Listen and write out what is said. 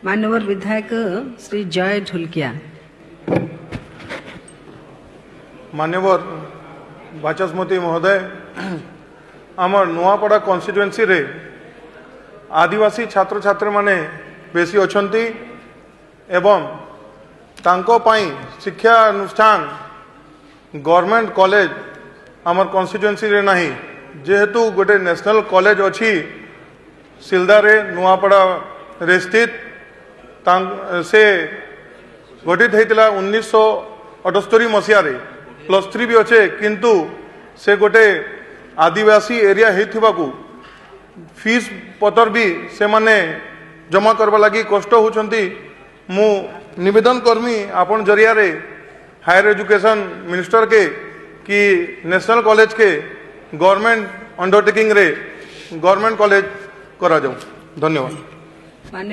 मान्यवर विधायक श्री जय ढुलकिया। मान्यवर बाचस्पति महोदय, आमर नुआपड़ा कन्स्टिट्युएंसी रे आदिवासी छात्र छात्री माने बेसी अछंती एवं तांको पाई शिक्षा अनुष्ठान गवर्नमेंट कॉलेज आमर कन्स्टिट्युएंसी रे नहीं, जेहेतु गोटे नेशनल कॉलेज अच्छी सिलदा रे नुआपड़ा रे स्थित से गठित होता 1978 मसीह +3 भी अच्छे, किंतु से गोटे आदिवासी एरिया हो फीस पतर भी से माने जमा करवा लगी कष्ट होचंती। मु निवेदन करमी आपण जरिया रे हायर एजुकेशन मिनिस्टर के कि नेशनल कॉलेज के गवर्नमेंट अंडरटेकिंग रे गवर्नमेंट कॉलेज करा जाऊ। धन्यवाद।